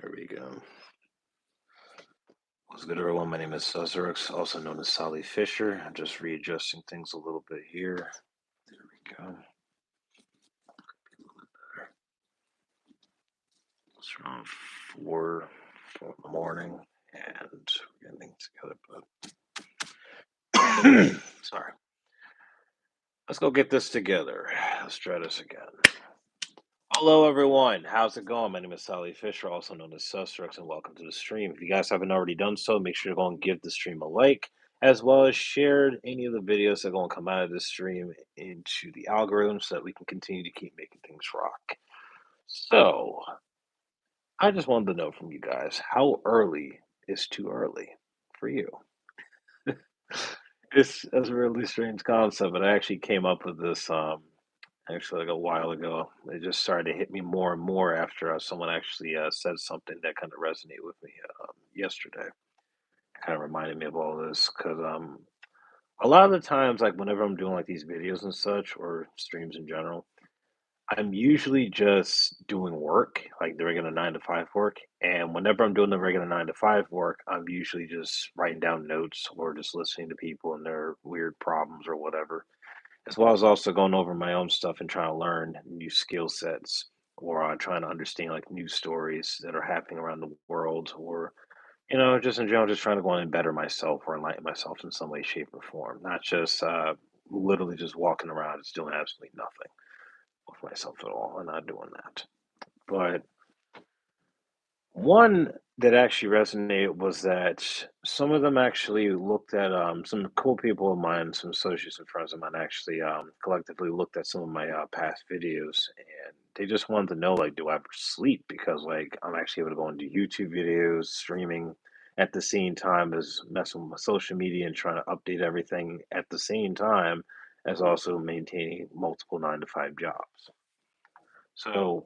There we go. What's good, everyone? My name is Cesarix, also known as Sally Fisher. I'm just readjusting things a little bit here. There we go. It's around 4 in the morning, and we're getting things together. But sorry, let's go get this together. Let's try this again. Hello, everyone. How's it going? My name is Sally Fisher, also known as Sustrix, and welcome to the stream. If you guys haven't already done so, make sure to go and give the stream a like, as well as share any of the videos that are going to come out of this stream into the algorithm so that we can continue to keep making things rock. So, I just wanted to know from you guys, how early is too early for you? It's a really strange concept, but I actually came up with this actually like a while ago. It just started to hit me more and more after someone actually said something that kind of resonated with me yesterday. Kind of reminded me of all this because a lot of the times, like whenever I'm doing like these videos and such or streams in general, I'm usually just doing work, like the regular 9 to 5 work. And whenever I'm doing the regular 9 to 5 work, I'm usually just writing down notes or just listening to people and their weird problems or whatever, as well as also going over my own stuff and trying to learn new skill sets or trying to understand like new stories that are happening around the world or just in general just trying to go on and better myself or enlighten myself in some way shape or form, not just literally just walking around just doing absolutely nothing with myself at all and not doing that. But one that actually resonated was that some of them actually looked at some cool people of mine, some associates and friends of mine actually collectively looked at some of my past videos, and they just wanted to know like, do I ever sleep? Because like I'm actually able to go and do YouTube videos, streaming at the same time as messing with my social media and trying to update everything at the same time as also maintaining multiple 9 to 5 jobs. So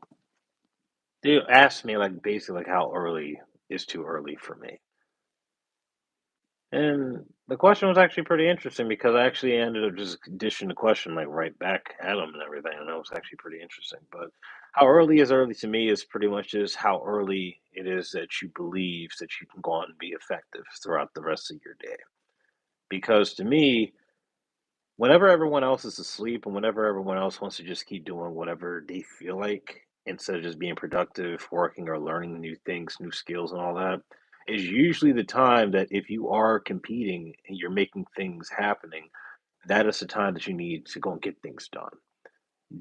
they asked me like basically like how early is too early for me. And the question was actually pretty interesting because I actually ended up just dishing the question like right back at them and everything, and that was actually pretty interesting. But how early to me is pretty much just how early it is that you believe that you can go on and be effective throughout the rest of your day. Because to me, whenever everyone else is asleep and whenever everyone else wants to just keep doing whatever they feel like instead of just being productive, working or learning new things, new skills and all that, is usually the time that if you are competing and you're making things happening, that is the time that you need to go and get things done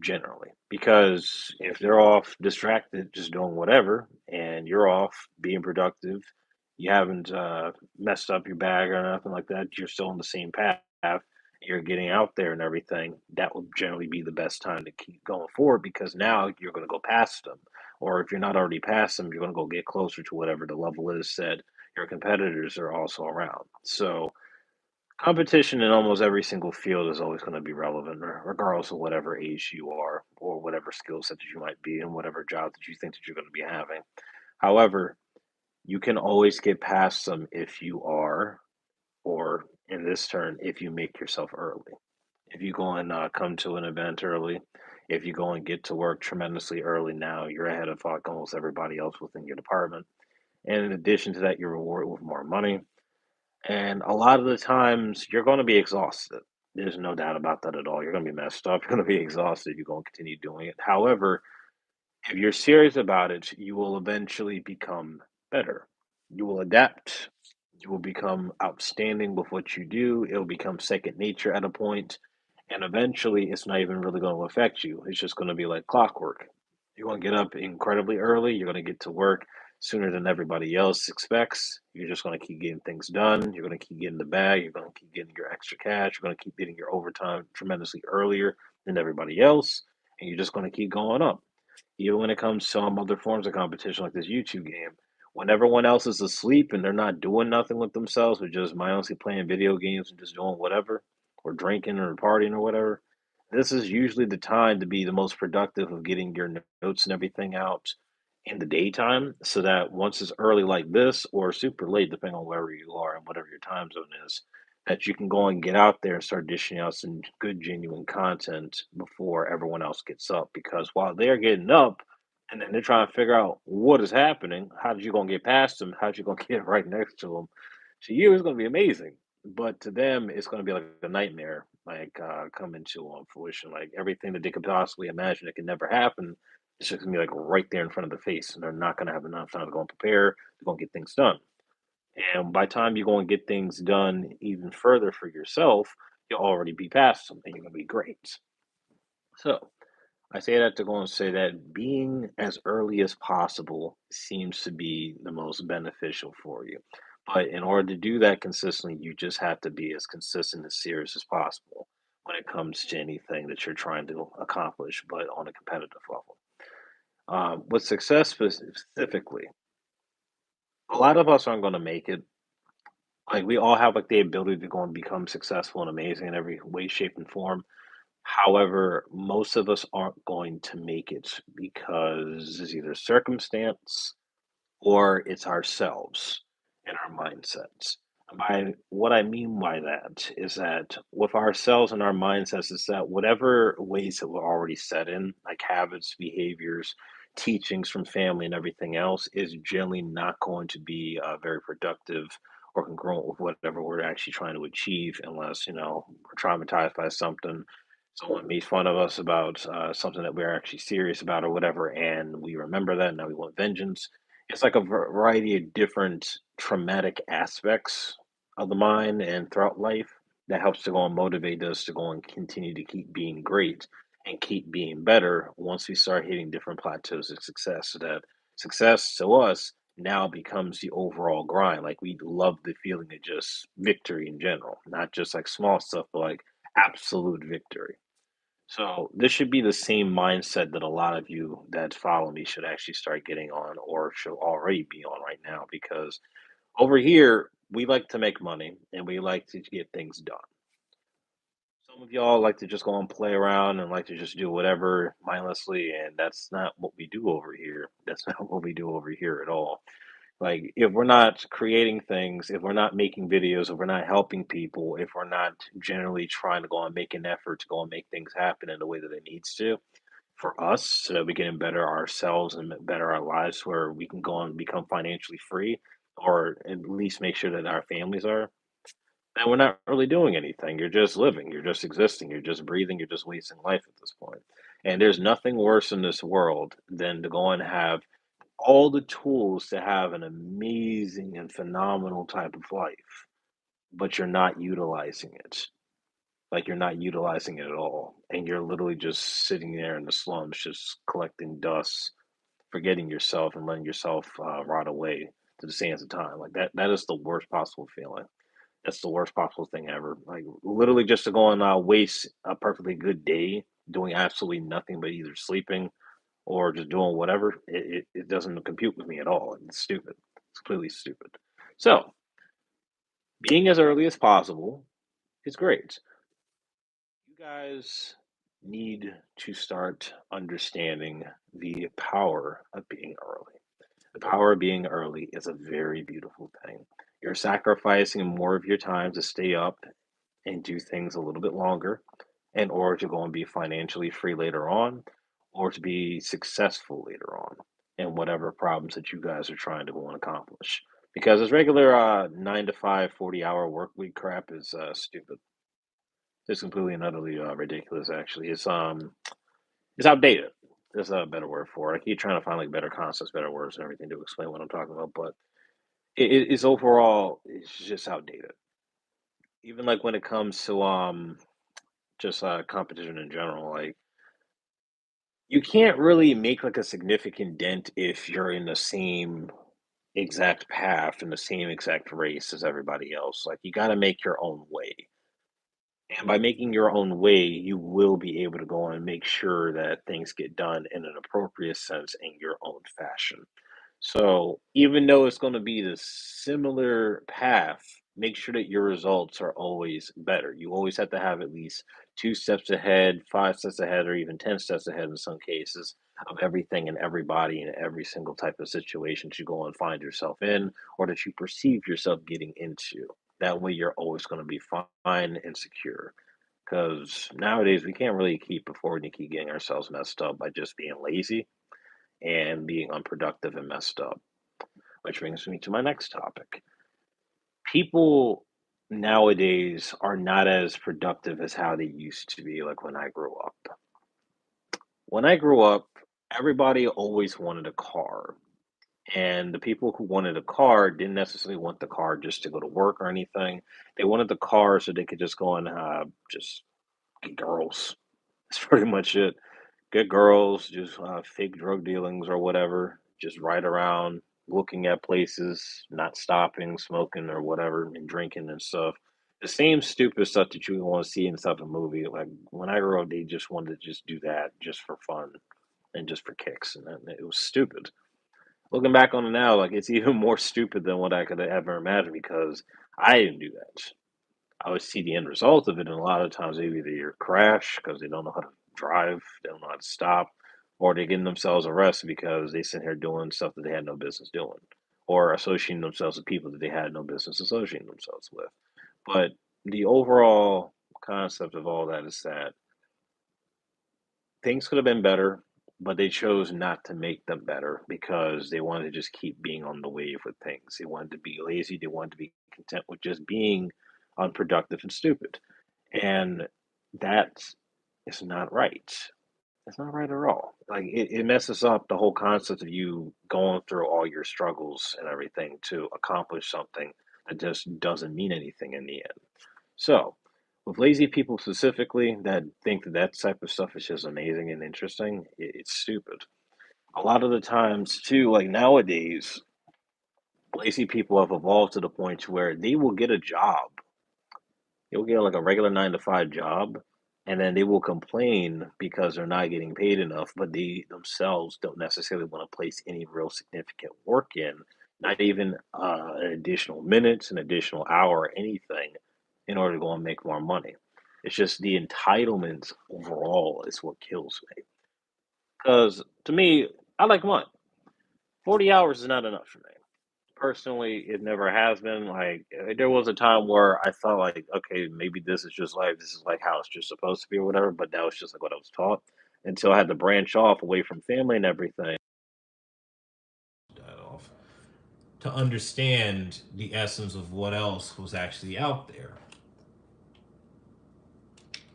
generally. Because if they're off distracted, just doing whatever, and you're off being productive, you haven't messed up your bag or nothing like that, you're still on the same path, you're getting out there and everything, that would generally be the best time to keep going forward because now you're going to go past them. Or if you're not already past them, you're going to go get closer to whatever the level is said your competitors are also around. So, competition in almost every single field is always going to be relevant, regardless of whatever age you are, or whatever skill set that you might be, and whatever job that you think that you're going to be having. However, you can always get past them if you are, or in this turn, if you make yourself early. If you go and come to an event early, if you go and get to work tremendously early now, you're ahead of like almost everybody else within your department. And in addition to that, you're rewarded with more money, and a lot of the times, you're gonna be exhausted. There's no doubt about that at all. You're gonna be messed up. You're gonna be exhausted. You're gonna continue doing it. However, if you're serious about it, you will eventually become better. You will adapt. You will become outstanding with what you do. It'll become second nature at a point, and eventually, it's not even really going to affect you. It's just going to be like clockwork. You're going to get up incredibly early. You're going to get to work sooner than everybody else expects. You're just going to keep getting things done. You're going to keep getting the bag. You're going to keep getting your extra cash. You're going to keep getting your overtime tremendously earlier than everybody else, and you're just going to keep going up. Even when it comes to some other forms of competition like this YouTube game, when everyone else is asleep and they're not doing nothing with themselves, but just mindlessly playing video games and just doing whatever, or drinking or partying or whatever, this is usually the time to be the most productive of getting your notes and everything out in the daytime so that once it's early like this or super late, depending on wherever you are and whatever your time zone is, that you can go and get out there and start dishing out some good, genuine content before everyone else gets up. Because while they're getting up, And then they're trying to figure out what is happening. How did you gonna get past them? How'd you gonna get right next to them? To you, it's gonna be amazing, but to them, it's gonna be like a nightmare, like coming to fruition. Like everything that they could possibly imagine that can never happen, it's just gonna be like right there in front of the face, and they're not gonna have enough time to go and prepare. They're gonna get things done, and by the time you go and get things done even further for yourself, you'll already be past them, and you're gonna be great. So I say that to go and say that being as early as possible seems to be the most beneficial for you. But in order to do that consistently, you just have to be as consistent and serious as possible when it comes to anything that you're trying to accomplish, but on a competitive level. With success specifically, a lot of us aren't going to make it. Like we all have like the ability to go and become successful and amazing in every way, shape, and form. However, most of us aren't going to make it because it's either circumstance or it's ourselves and our mindsets. And by what I mean by that is that with ourselves and our mindsets is that whatever ways that we're already set in, like habits, behaviors, teachings from family and everything else, is generally not going to be very productive or congruent with whatever we're actually trying to achieve unless, we're traumatized by something. Someone made fun of us about something that we're actually serious about or whatever, and we remember that. Now we want vengeance. It's like a variety of different traumatic aspects of the mind and throughout life that helps to go and motivate us to go and continue to keep being great and keep being better once we start hitting different plateaus of success. So that success to us now becomes the overall grind. Like we love the feeling of just victory in general, not just like small stuff, but like absolute victory. So this should be the same mindset that a lot of you that follow me should actually start getting on or should already be on right now because over here we like to make money and we like to get things done. Some of y'all like to just go and play around and like to just do whatever mindlessly, and that's not what we do over here. That's not what we do over here at all. Like, if we're not creating things, if we're not making videos, if we're not helping people, if we're not generally trying to go and make an effort to go and make things happen in the way that it needs to for us so that we can better ourselves and better our lives where we can go and become financially free or at least make sure that our families are, then we're not really doing anything. You're just living, you're just existing, you're just breathing, you're just wasting life at this point. And there's nothing worse in this world than to go and have all the tools to have an amazing and phenomenal type of life, but you're not utilizing it. Like you're not utilizing it at all. And you're literally just sitting there in the slums, just collecting dust, forgetting yourself and letting yourself rot away to the sands of time. Like that is the worst possible feeling. That's the worst possible thing ever. Like literally just to go and waste a perfectly good day doing absolutely nothing but either sleeping or just doing whatever, it doesn't compute with me at all. It's stupid. It's completely stupid. So, being as early as possible is great. You guys need to start understanding the power of being early. The power of being early is a very beautiful thing. You're sacrificing more of your time to stay up and do things a little bit longer in order to go and be financially free later on or to be successful later on in whatever problems that you guys are trying to go and accomplish. Because this regular 9 to 5, 40 hour work week crap is stupid. It's completely and utterly ridiculous actually. It's outdated. There's a better word for it. I keep trying to find like better concepts, better words and everything to explain what I'm talking about, but it's overall it's just outdated. Even like when it comes to just competition in general, like you can't really make like a significant dent if you're in the same exact path in the same exact race as everybody else. Like you got to make your own way. And by making your own way, you will be able to go and make sure that things get done in an appropriate sense in your own fashion. So even though it's going to be the similar path, make sure that your results are always better. You always have to have at least 2 steps ahead, 5 steps ahead, or even 10 steps ahead in some cases of everything and everybody in every single type of situation you go and find yourself in or that you perceive yourself getting into. That way you're always going to be fine and secure. Because nowadays we can't really keep affording to keep getting ourselves messed up by just being lazy and being unproductive and messed up. Which brings me to my next topic. People nowadays are not as productive as how they used to be, like when I grew up. When I grew up, everybody always wanted a car. And the people who wanted a car didn't necessarily want the car just to go to work or anything. They wanted the car so they could just go and just get girls. That's pretty much it. Get girls, just fake drug dealings or whatever. Just ride around looking at places, not stopping, smoking or whatever, and drinking and stuff. The same stupid stuff that you want to see inside a movie. Like when I grew up, they just wanted to just do that just for fun and just for kicks, and it was stupid. Looking back on it now, like, it's even more stupid than what I could ever imagine because I didn't do that. I would see the end result of it, and a lot of times they either crash because they don't know how to drive, they don't know how to stop, or they're getting themselves arrested because they sit here doing stuff that they had no business doing, or associating themselves with people that they had no business associating themselves with. But the overall concept of all that is that things could have been better, but they chose not to make them better because they wanted to just keep being on the wave with things. They wanted to be lazy. They wanted to be content with just being unproductive and stupid. And that is not right. It's not right at all. Like it messes up the whole concept of you going through all your struggles and everything to accomplish something that just doesn't mean anything in the end. So, with lazy people specifically that think that that type of stuff is just amazing and interesting, it's stupid. A lot of the times, too, like nowadays, lazy people have evolved to the point to where they will get a job. They'll get like a regular 9 to 5 job, and then they will complain because they're not getting paid enough, but they themselves don't necessarily want to place any real significant work in, not even an additional minutes, an additional hour, or anything in order to go and make more money. It's just the entitlement overall is what kills me. Because to me, I like money. 40 hours is not enough for me. Personally, it never has been. Like, there was a time where I thought, like, okay, maybe this is just life. This is like how it's just supposed to be or whatever. But that was just like what I was taught until I had to branch off away from family and everything. That off to understand the essence of what else was actually out there.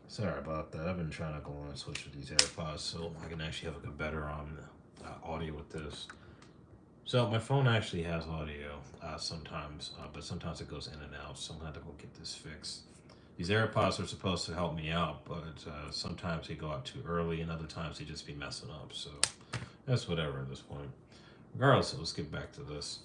Sorry about that. I've been trying to go on and switch with these AirPods so I can actually have a better audio with this. So my phone actually has audio sometimes, but sometimes it goes in and out. So I'm gonna have to go get this fixed. These AirPods are supposed to help me out, but sometimes they go out too early, and other times they just be messing up. So that's whatever at this point. Regardless, let's get back to this.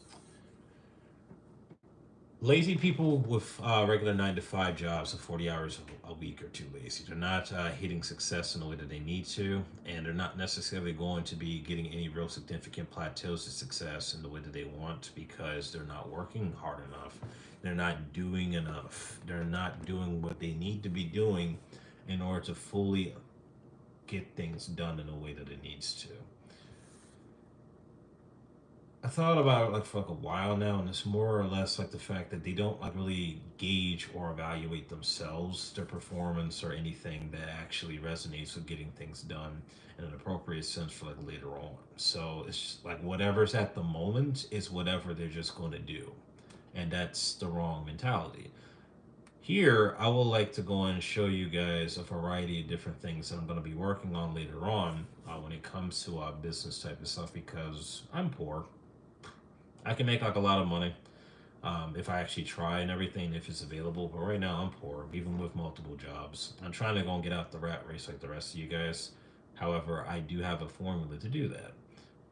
Lazy people with regular 9 to 5 jobs of 40 hours a week are too lazy. They're not hitting success in the way that they need to, and they're not necessarily going to be getting any real significant plateaus of success in the way that they want because they're not working hard enough. They're not doing enough. They're not doing what they need to be doing in order to fully get things done in the way that it needs to. I thought about it like for like a while now, and it's more or less like the fact that they don't like really gauge or evaluate themselves, their performance, or anything that actually resonates with getting things done in an appropriate sense for like later on. So it's just like whatever's at the moment is whatever they're just going to do, and that's the wrong mentality. Here, I would like to go and show you guys a variety of different things that I'm going to be working on later on when it comes to business type of stuff because I'm poor. I can make like a lot of money if I actually try and everything, if it's available. But right now, I'm poor, even with multiple jobs. I'm trying to go and get out the rat race like the rest of you guys. However, I do have a formula to do that.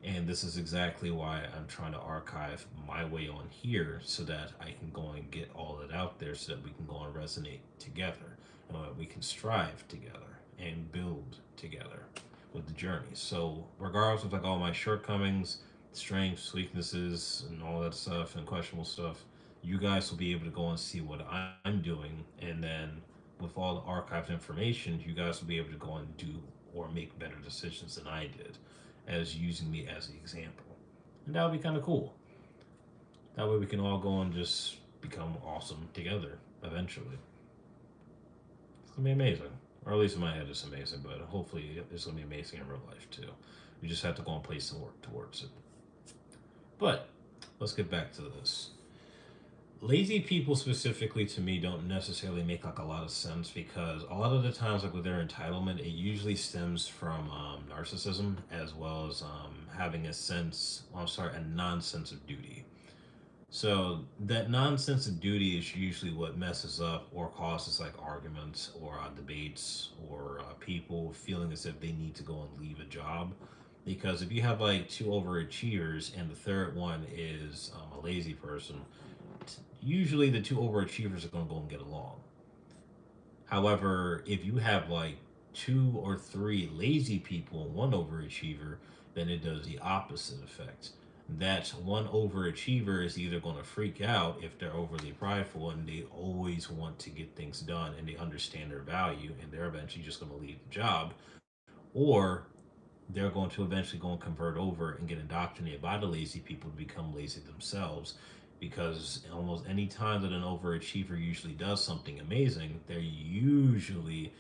And this is exactly why I'm trying to archive my way on here so that I can go and get all of it out there so that we can go and resonate together and we can strive together and build together with the journey. So, regardless of like all my shortcomings, strengths, weaknesses, and all that stuff and questionable stuff, you guys will be able to go and see what I'm doing. And then with all the archived information, you guys will be able to go and do or make better decisions than I did as using me as the example. And that would be kind of cool. That way we can all go and just become awesome together eventually. It's going to be amazing. Or at least in my head, it's amazing, but hopefully it's going to be amazing in real life too. You just have to go and place some work towards it. But let's get back to this. Lazy people specifically to me don't necessarily make like a lot of sense because a lot of the times like with their entitlement it usually stems from narcissism as well as having a sense well, I'm sorry, a non-sense of duty. So that nonsense of duty is usually what messes up or causes like arguments or debates or people feeling as if they need to go and leave a job. Because if you have like two overachievers and the third one is a lazy person, usually the two overachievers are going to go and get along. However, if you have like two or three lazy people and one overachiever, then it does the opposite effect. That one overachiever is either going to freak out if they're overly prideful and they always want to get things done and they understand their value and they're eventually just going to leave the job, or they're going to eventually go and convert over and get indoctrinated by the lazy people to become lazy themselves because almost any time that an overachiever usually does something amazing, they're usually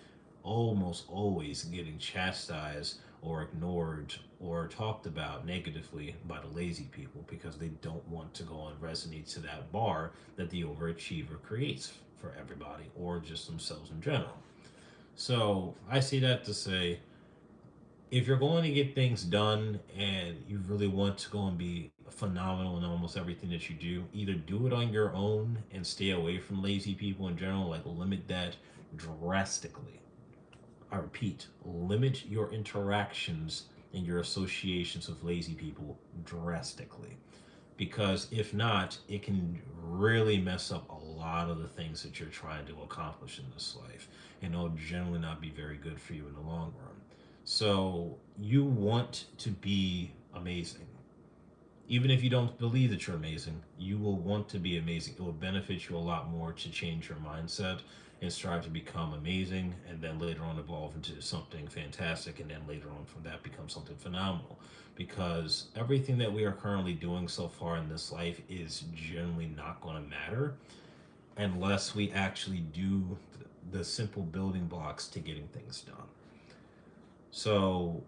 almost always getting chastised or ignored or talked about negatively by the lazy people because they don't want to go and resonate to that bar that the overachiever creates for everybody or just themselves in general. So I say that to say if you're going to get things done and you really want to go and be phenomenal in almost everything that you do, either do it on your own and stay away from lazy people in general, like limit that drastically. I repeat, limit your interactions and your associations with lazy people drastically. Because if not, it can really mess up a lot of the things that you're trying to accomplish in this life. And it'll generally not be very good for you in the long run. So you want to be amazing. Even if you don't believe that you're amazing, you will want to be amazing. It will benefit you a lot more to change your mindset and strive to become amazing and then later on evolve into something fantastic and then later on from that become something phenomenal. Because everything that we are currently doing so far in this life is generally not going to matter unless we actually do the simple building blocks to getting things done. So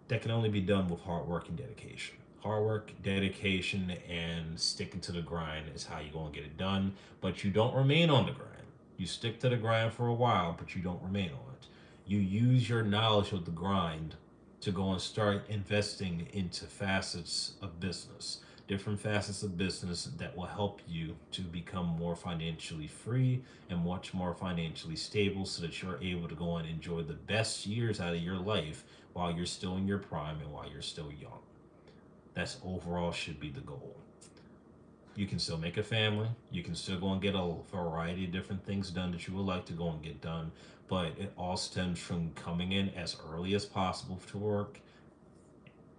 that can only be done with hard work and dedication. Hard work, dedication, and sticking to the grind is how you go and get it done. But you don't remain on the grind. You stick to the grind for a while, but you don't remain on it. You use your knowledge of the grind to go and start investing into facets of business, different facets of business that will help you to become more financially free and much more financially stable so that you're able to go and enjoy the best years out of your life while you're still in your prime and while you're still young. That's overall should be the goal. You can still make a family. You can still go and get a variety of different things done that you would like to go and get done. But it all stems from coming in as early as possible to work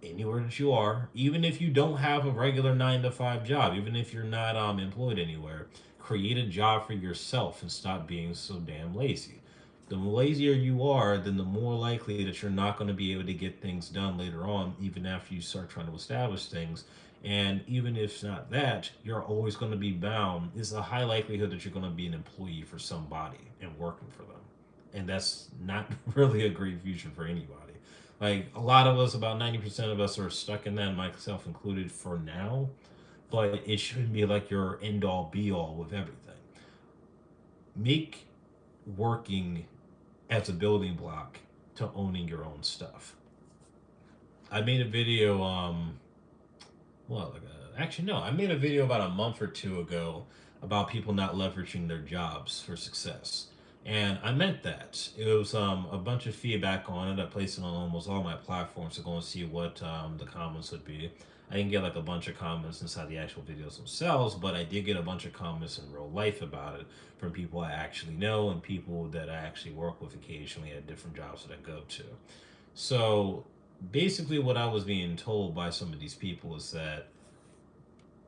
anywhere that you are, even if you don't have a regular 9 to 5 job, even if you're not employed anywhere, create a job for yourself and stop being so damn lazy. The lazier you are, then the more likely that you're not going to be able to get things done later on, even after you start trying to establish things. And even if it's not that, you're always going to be bound. It's a high likelihood that you're going to be an employee for somebody and working for them. And that's not really a great future for anybody. Like a lot of us, about 90% of us are stuck in that, myself included, for now. But it shouldn't be like your end all be all with everything. Make working as a building block to owning your own stuff. I made a video, actually, no, I made a video about a month or two ago about people not leveraging their jobs for success. And I meant that. It was a bunch of feedback on it. I placed it on almost all my platforms to go and see what the comments would be. I didn't get like a bunch of comments inside the actual videos themselves, but I did get a bunch of comments in real life about it from people I actually know and people that I actually work with occasionally at different jobs that I go to. So basically, what I was being told by some of these people is that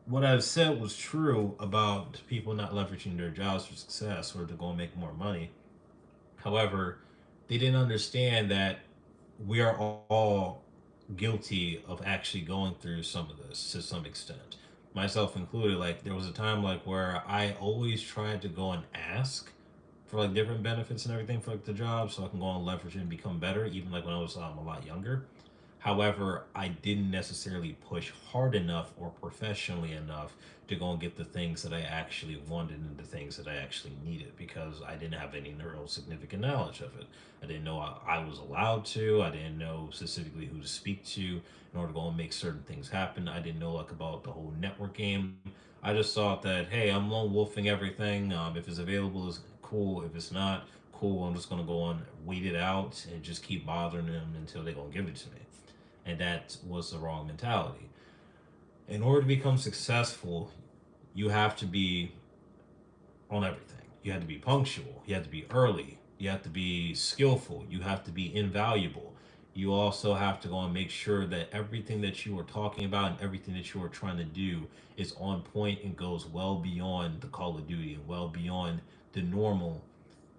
what I've said was true about people not leveraging their jobs for success or to go and make more money. However, they didn't understand that we are all guilty of actually going through some of this to some extent, myself included. Like there was a time like where I always tried to go and ask for like different benefits and everything for like the job so I can go and leverage it and become better, even like when I was a lot younger. However, I didn't necessarily push hard enough or professionally enough to go and get the things that I actually wanted and the things that I actually needed because I didn't have any real significant knowledge of it. I didn't know I was allowed to. I didn't know specifically who to speak to in order to go and make certain things happen. I didn't know like about the whole network game. I just thought that, hey, I'm lone wolfing everything. If it's available, it's cool. If it's not, cool. I'm just gonna go on, wait it out, and just keep bothering them until they're gonna give it to me. And that was the wrong mentality. In order to become successful, you have to be on everything. You have to be punctual. You have to be early. You have to be skillful. You have to be invaluable. You also have to go and make sure that everything that you are talking about and everything that you are trying to do is on point and goes well beyond the Call of Duty and well beyond the normal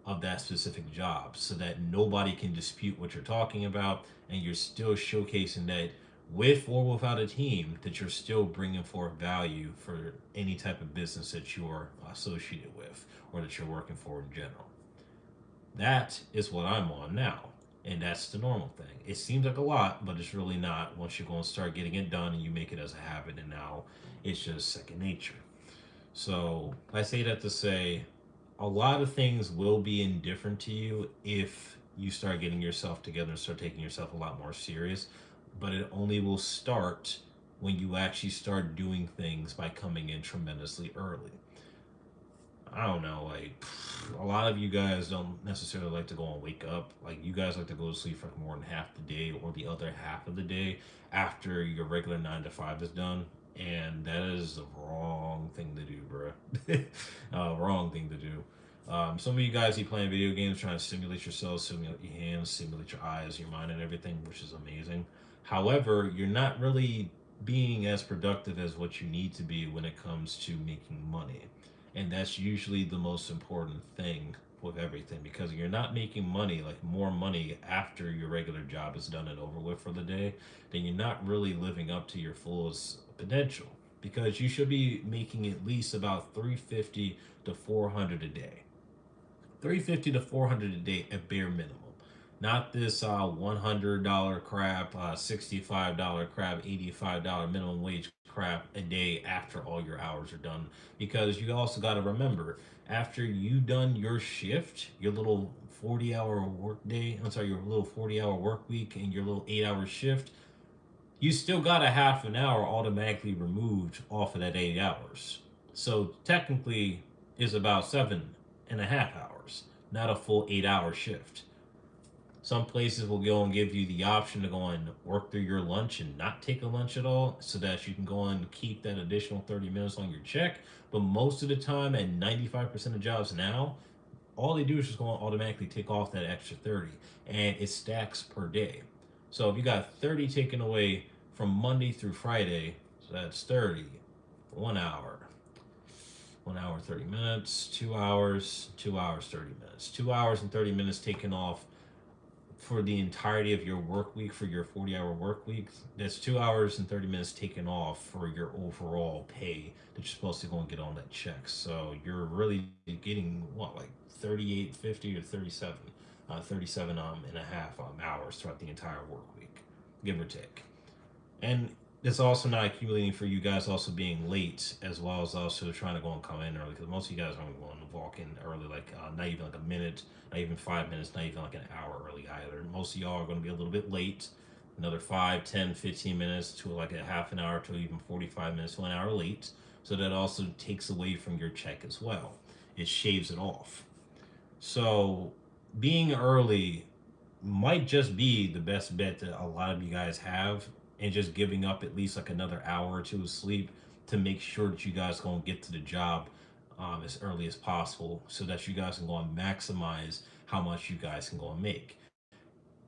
of that specific job so that nobody can dispute what you're talking about and you're still showcasing that with or without a team that you're still bringing forth value for any type of business that you're associated with or that you're working for in general. That is what I'm on now, and that's the normal thing. It seems like a lot, but it's really not once you go and start getting it done and you make it as a habit, and now it's just second nature. So I say that to say a lot of things will be indifferent to you if you start getting yourself together and start taking yourself a lot more serious. But it only will start when you actually start doing things by coming in tremendously early. I don't know, like a lot of you guys don't necessarily like to go and wake up. Like you guys like to go to sleep for more than half the day or the other half of the day after your regular 9 to 5 is done. And that is the wrong thing to do, bro. Wrong thing to do. Some of you guys keep playing video games, trying to stimulate yourself, stimulate your hands, stimulate your eyes, your mind, and everything, which is amazing. However, you're not really being as productive as what you need to be when it comes to making money. And that's usually the most important thing with everything because you're not making money, like more money after your regular job is done and over with for the day, then you're not really living up to your fullest potential because you should be making at least about 350 to 400 a day. 350 to 400 a day at bare minimum. Not this $100 crap, $65 crap, $85 minimum wage crap a day after all your hours are done. Because you also got to remember, after you done your shift, your little 40-hour work day, I'm sorry, your little 40-hour work week and your little 8-hour shift, you still got a half an hour automatically removed off of that 8 hours. So technically, is about 7.5 hours, not a full 8 hour shift. Some places will go and give you the option to go and work through your lunch and not take a lunch at all so that you can go and keep that additional 30 minutes on your check. But most of the time, at 95% of jobs now, all they do is just go and automatically take off that extra 30 and it stacks per day. So if you got 30 taken away from Monday through Friday, so that's 30, 1 hour, 1 hour 30 minutes, 2 hours, 2 hours 30 minutes, 2 hours and 30 minutes taken off for the entirety of your work week for your 40-hour work week. That's 2 hours and 30 minutes taken off for your overall pay that you're supposed to go and get on that check. So you're really getting what, like 38.50 or 37 and a half hours throughout the entire work week, give or take. And it's also not accumulating for you guys also being late as well as also trying to go and come in early because most of you guys aren't going to walk in early like not even like a minute, not even 5 minutes, not even like an hour early either. Most of y'all are going to be a little bit late, another 5, 10, 15 minutes to like a half an hour to even 45 minutes to an hour late. So that also takes away from your check as well. It shaves it off. So being early might just be the best bet that a lot of you guys have, and just giving up at least like another hour or two of sleep to make sure that you guys gonna get to the job as early as possible, so that you guys can go and maximize how much you guys can go and make.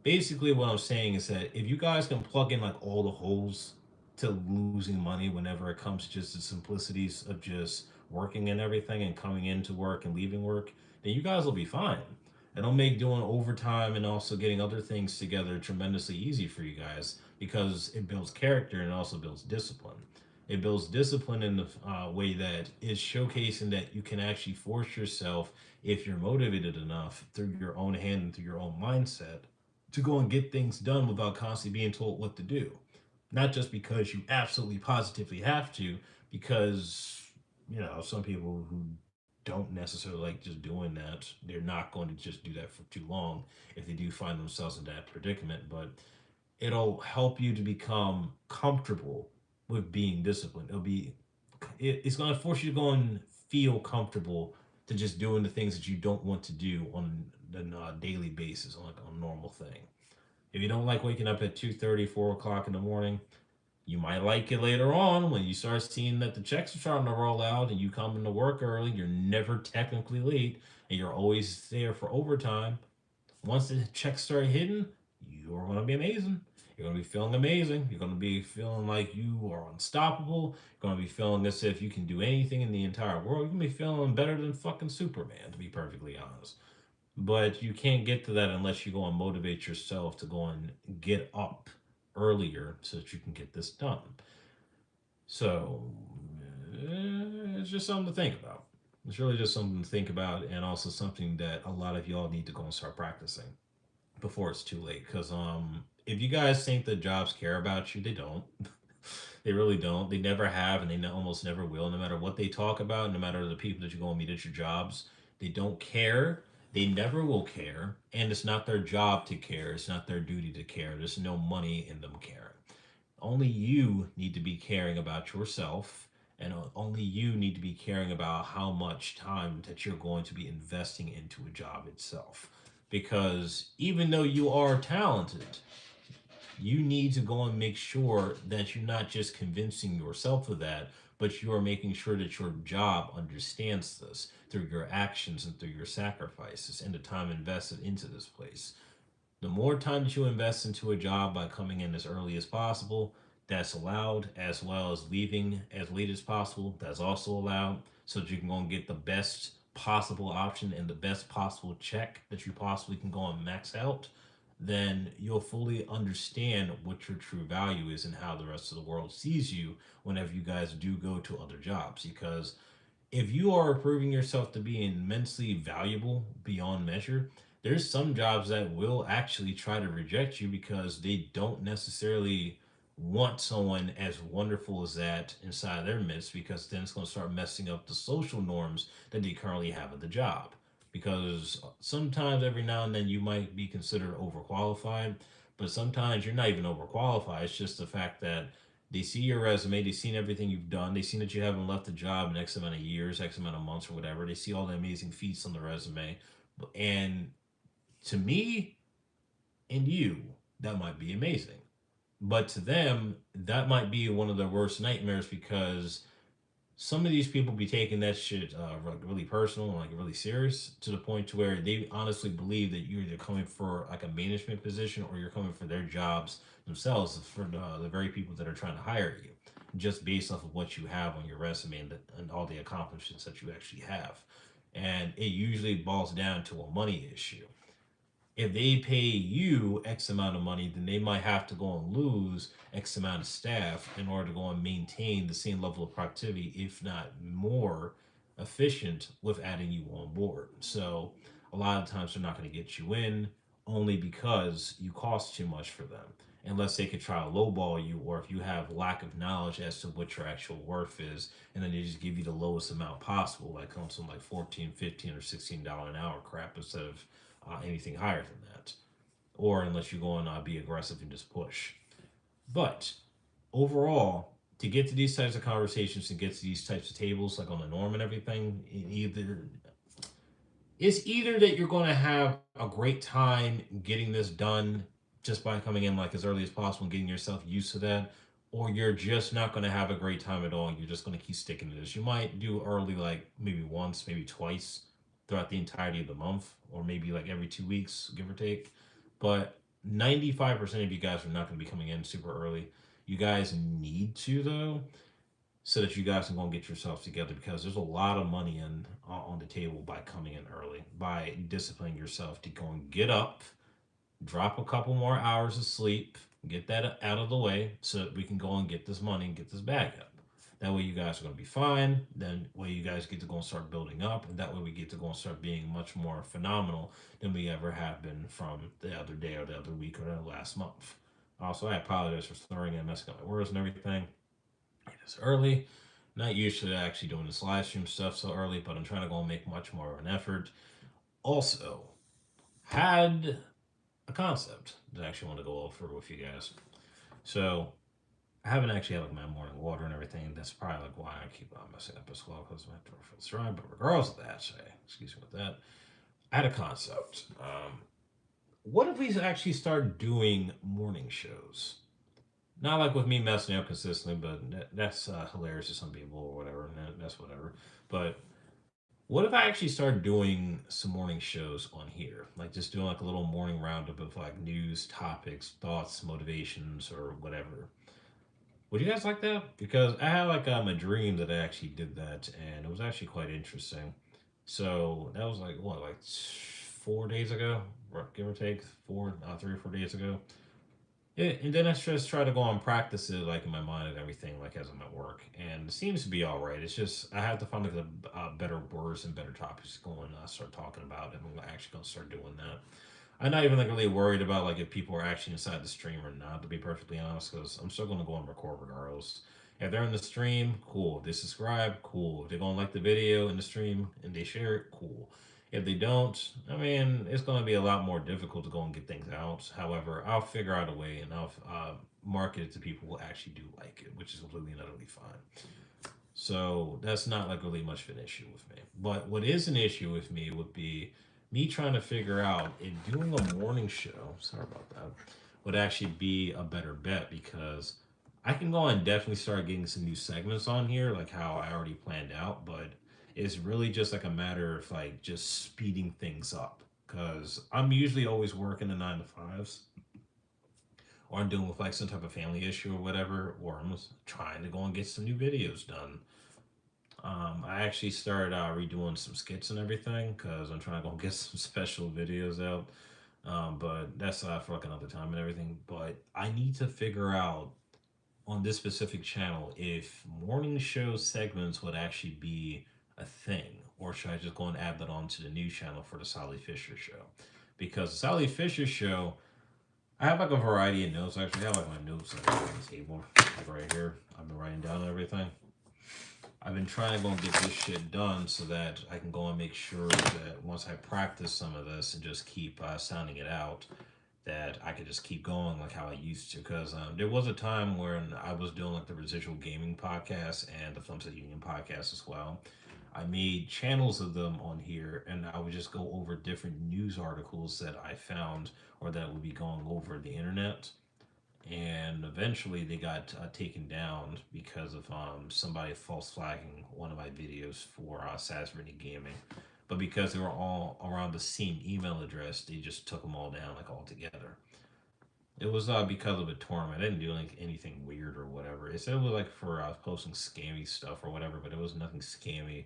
Basically, what I'm saying is that if you guys can plug in like all the holes to losing money whenever it comes to just the simplicities of just working and everything and coming into work and leaving work, then you guys will be fine. It'll make doing overtime and also getting other things together tremendously easy for you guys because it builds character and also builds discipline. It builds discipline in the way that is showcasing that you can actually force yourself if you're motivated enough through your own hand and through your own mindset to go and get things done without constantly being told what to do. Not just because you absolutely positively have to, because, some people who don't necessarily like just doing that, they're not going to just do that for too long if they do find themselves in that predicament. But it'll help you to become comfortable with being disciplined. It's going to force you to go and feel comfortable to just doing the things that you don't want to do on a daily basis, on like a normal thing. If you don't like waking up at 2:30, 4 o'clock in the morning, you might like it later on when you start seeing that the checks are starting to roll out and you come into work early. You're never technically late and you're always there for overtime. Once the checks start hitting, you're going to be amazing. You're going to be feeling amazing. You're going to be feeling like you are unstoppable. You're going to be feeling as if you can do anything in the entire world. You're going to be feeling better than fucking Superman, to be perfectly honest. But you can't get to that unless you go and motivate yourself to go and get up earlier so that you can get this done. So it's just something to think about. It's really just something to think about, and also something that a lot of y'all need to go and start practicing before it's too late. Because if you guys think that jobs care about you, they don't. They really don't. They never have, and they almost never will. No matter what they talk about, no matter the people that you go and meet at your jobs, they don't care. They never will care, and it's not their job to care. It's not their duty to care. There's no money in them caring. Only you need to be caring about yourself, and only you need to be caring about how much time that you're going to be investing into a job itself. Because even though you are talented, you need to go and make sure that you're not just convincing yourself of that, but you are making sure that your job understands this through your actions and through your sacrifices and the time invested into this place. The more time that you invest into a job by coming in as early as possible, that's allowed, as well as leaving as late as possible, that's also allowed, so that you can go and get the best possible option and the best possible check that you possibly can go and max out. Then you'll fully understand what your true value is and how the rest of the world sees you whenever you guys do go to other jobs. Because if you are proving yourself to be immensely valuable beyond measure, there's some jobs that will actually try to reject you because they don't necessarily want someone as wonderful as that inside their midst, because then it's going to start messing up the social norms that they currently have at the job. Because sometimes every now and then you might be considered overqualified, but sometimes you're not even overqualified. It's just the fact that they see your resume, they've seen everything you've done, they've seen that you haven't left the job in X amount of years, X amount of months, or whatever. They see all the amazing feats on the resume. And to me and you, that might be amazing. But to them, that might be one of their worst nightmares, because some of these people be taking that shit really personal and like really serious, to the point to where they honestly believe that you're either coming for like a management position or you're coming for their jobs themselves, for the very people that are trying to hire you, just based off of what you have on your resume and all the accomplishments that you actually have. And it usually boils down to a money issue. If they pay you X amount of money, then they might have to go and lose X amount of staff in order to go and maintain the same level of productivity, if not more efficient, with adding you on board. So a lot of times they're not going to get you in only because you cost too much for them. Unless they could try to lowball you, or if you have lack of knowledge as to what your actual worth is, and then they just give you the lowest amount possible, like on some like 14, 15, or $16 an hour crap, instead of anything higher than that, or unless you go and be aggressive and just push. But overall, to get to these types of conversations and get to these types of tables, like on the norm and everything, it's either that you're going to have a great time getting this done just by coming in like as early as possible and getting yourself used to that, or you're just not going to have a great time at all and you're just going to keep sticking to this. You might do early, like maybe once, maybe twice throughout the entirety of the month, or maybe like every 2 weeks, give or take. But 95% of you guys are not going to be coming in super early. You guys need to, though, so that you guys can go and get yourself together, because there's a lot of money in on the table by coming in early, by disciplining yourself to go and get up, drop a couple more hours of sleep, get that out of the way so that we can go and get this money and get this bag up. That way you guys are going to be fine. Then way you guys get to go and start building up, and that way we get to go and start being much more phenomenal than we ever have been from the other day or the other week or the last month. Also, I apologize for slurring and messing up my words and everything. It is early. Not usually actually doing this live stream stuff so early, but I'm trying to go and make much more of an effort. Also, had a concept that I actually want to go over with you guys. So, I haven't actually had like my morning water and everything. That's probably like why I keep on messing up as well because my throat feels dry. But regardless of that, excuse me with that, I had a concept. What if we actually start doing morning shows? Not like with me messing up consistently, but that's hilarious to some people or whatever. And that's whatever. But what if I actually started doing some morning shows on here? Like just doing like a little morning roundup of like news, topics, thoughts, motivations, or whatever. Would you guys like that? Because I had like a dream that I actually did that, and it was actually quite interesting. So that was like what, like 4 days ago, give or take, 3 or 4 days ago. Yeah, and then I just try to go and practice it like in my mind and everything, like as I'm at work, and it seems to be all right. It's just I have to find like better words and better topics to go and start talking about, and I'm actually gonna start doing that. I'm not even like really worried about like if people are actually inside the stream or not, to be perfectly honest, because I'm still gonna go and record regardless. If they're in the stream, cool. If they subscribe, cool. If they're gonna like the video in the stream and they share it, cool. If they don't, I mean, it's gonna be a lot more difficult to go and get things out. However, I'll figure out a way and I'll market it to people who actually do like it, which is completely and utterly fine. So that's not like really much of an issue with me. But what is an issue with me would be me trying to figure out if doing a morning show, sorry about that, would actually be a better bet because I can go and definitely start getting some new segments on here, like how I already planned out, but it's really just like a matter of like just speeding things up. Cause I'm usually always working the 9 to 5s, or I'm dealing with like some type of family issue or whatever, or I'm just trying to go and get some new videos done. I actually started redoing some skits and everything because I'm trying to go get some special videos out. But that's for like another time and everything. But I need to figure out on this specific channel if morning show segments would actually be a thing, or should I just go and add that onto the new channel for the Sally Fisher show? Because the Sally Fisher show, I have like a variety of notes. Actually, I have like my notes like, on the table, like right here. I've been writing down everything. I've been trying to go and get this shit done so that I can go and make sure that once I practice some of this and just keep sounding it out, that I could just keep going like how I used to. Because there was a time when I was doing like the Residual Gaming podcast and the Films at Union podcast as well. I made channels of them on here, and I would just go over different news articles that I found or that would be going over the internet, and eventually they got taken down because of somebody false flagging one of my videos for Sasbury Gaming. But because they were all around the same email address, they just took them all down like all together. It was because of a tournament. I didn't do like anything weird or whatever. It said it was like for posting scammy stuff or whatever, but it was nothing scammy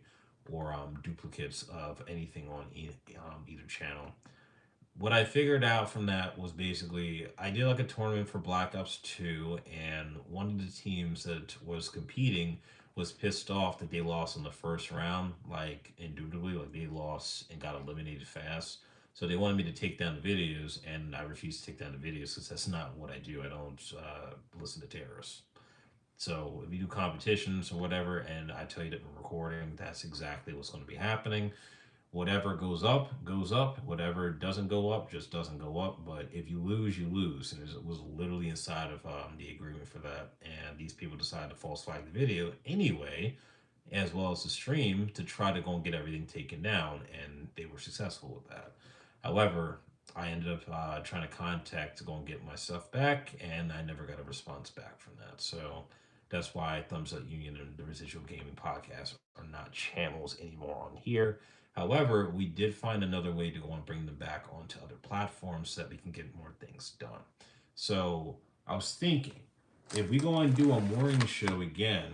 or duplicates of anything on either channel. What I figured out from that was basically I did like a tournament for Black Ops 2, and one of the teams that was competing was pissed off that they lost in the first round, like indubitably, like they lost and got eliminated fast. So they wanted me to take down the videos, and I refused to take down the videos because that's not what I do. I don't listen to terrorists. So if you do competitions or whatever, and I tell you that we're recording, that's exactly what's going to be happening. Whatever goes up goes up. Whatever doesn't go up just doesn't go up. But if you lose, you lose, and it was literally inside of the agreement for that. And these people decided to false flag the video anyway, as well as the stream, to try to go and get everything taken down, and they were successful with that. However, I ended up trying to contact to go and get my stuff back, and I never got a response back from that. So that's why Thumbs Up Union and the Residual Gaming Podcast are not channels anymore on here. However, we did find another way to go and bring them back onto other platforms so that we can get more things done. So I was thinking, if we go and do a morning show again,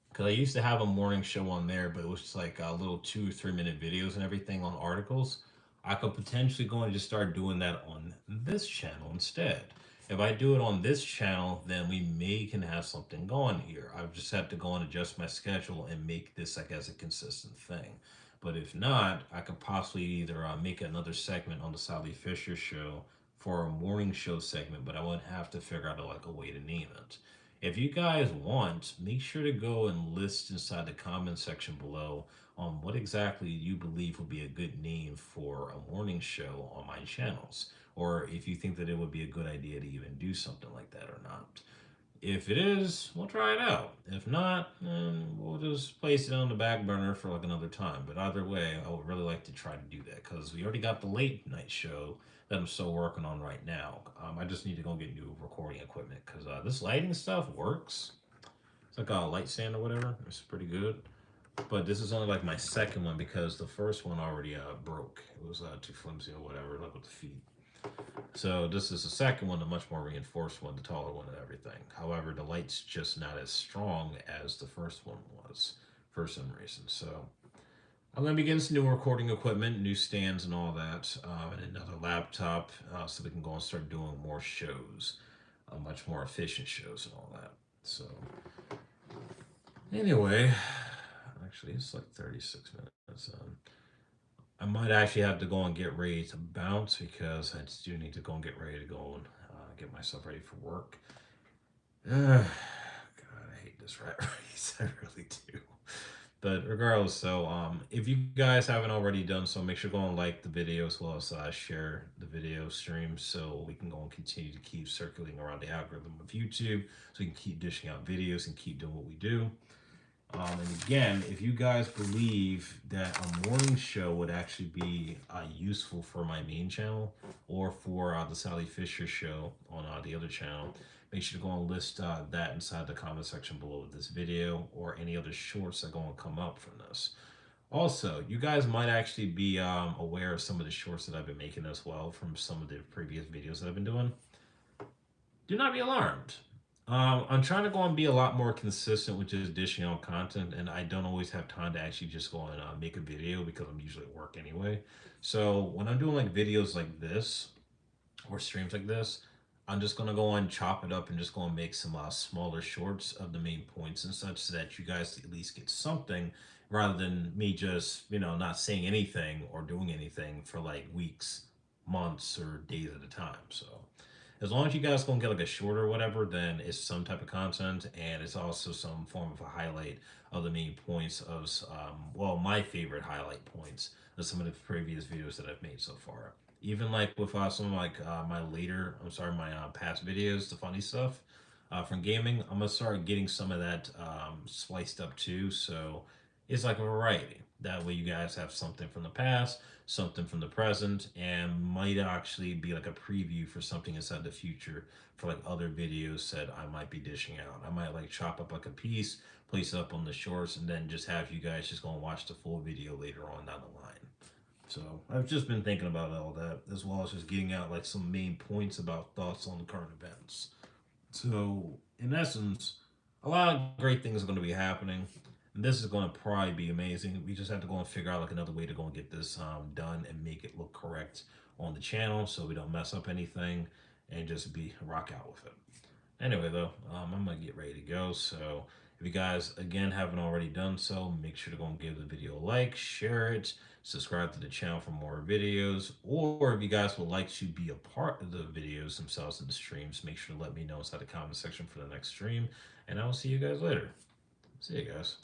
because I used to have a morning show on there, but it was just like little 2 or 3 minute videos and everything on articles. I could potentially go and just start doing that on this channel instead. If I do it on this channel, then we can have something going here. I just have to go and adjust my schedule and make this like as a consistent thing. But if not, I could possibly either make another segment on the Sally Fisher show for a morning show segment, but I would have to figure out like a way to name it. If you guys want, make sure to go and list inside the comment section below on what exactly you believe would be a good name for a morning show on my channels, or if you think that it would be a good idea to even do something like that or not. If it is, we'll try it out. If not, then we'll just place it on the back burner for like another time. But either way, I would really like to try to do that because we already got the late night show that I'm still working on right now. I just need to go get new recording equipment because this lighting stuff works. It's like a light stand or whatever. It's pretty good. But this is only like my second one because the first one already broke. It was too flimsy or whatever, like with the feet. So this is the second one, the much more reinforced one, the taller one and everything. However, the light's just not as strong as the first one was for some reason. So I'm going to be getting some new recording equipment, new stands and all that, and another laptop so we can go and start doing more shows, much more efficient shows and all that. So anyway, actually it's like 36 minutes. I might actually have to go and get ready to bounce because I do need to go and get ready to go and get myself ready for work. God, I hate this rat race. I really do. But regardless, so if you guys haven't already done so, make sure to go and like the video as well as share the video stream so we can go and continue to keep circulating around the algorithm of YouTube so we can keep dishing out videos and keep doing what we do. And again, if you guys believe that a morning show would actually be useful for my main channel or for the Sally Fisher show on the other channel, make sure to go and list that inside the comment section below this video or any other shorts that go and come up from this. Also, you guys might actually be aware of some of the shorts that I've been making as well from some of the previous videos that I've been doing. Do not be alarmed. I'm trying to go and be a lot more consistent with just dishing out content, and I don't always have time to actually just go and make a video because I'm usually at work anyway. So when I'm doing like videos like this or streams like this, I'm just gonna go and chop it up and just go and make some smaller shorts of the main points and such so that you guys at least get something rather than me just, not saying anything or doing anything for like weeks, months, or days at a time. So as long as you guys gonna get like a short or whatever, then it's some type of content and it's also some form of a highlight of the main points of, well, my favorite highlight points of some of the previous videos that I've made so far. Even like with some of like my past videos, the funny stuff from gaming, I'm gonna start getting some of that spliced up too. So it's like a variety. That way you guys have something from the past, something from the present, and might actually be like a preview for something inside the future for like other videos that I might be dishing out. I might like chop up like a piece, place it up on the shorts, and then just have you guys just go and watch the full video later on down the line. So I've just been thinking about all that, as well as just getting out like some main points about thoughts on the current events. So in essence, a lot of great things are going to be happening. And this is going to probably be amazing. We just have to go and figure out like another way to go and get this done and make it look correct on the channel so we don't mess up anything and just be rock out with it. Anyway, though, I'm going to get ready to go. So if you guys, again, haven't already done so, make sure to go and give the video a like, share it, subscribe to the channel for more videos. Or if you guys would like to be a part of the videos themselves in the streams, make sure to let me know inside the comment section for the next stream. And I will see you guys later. See you guys.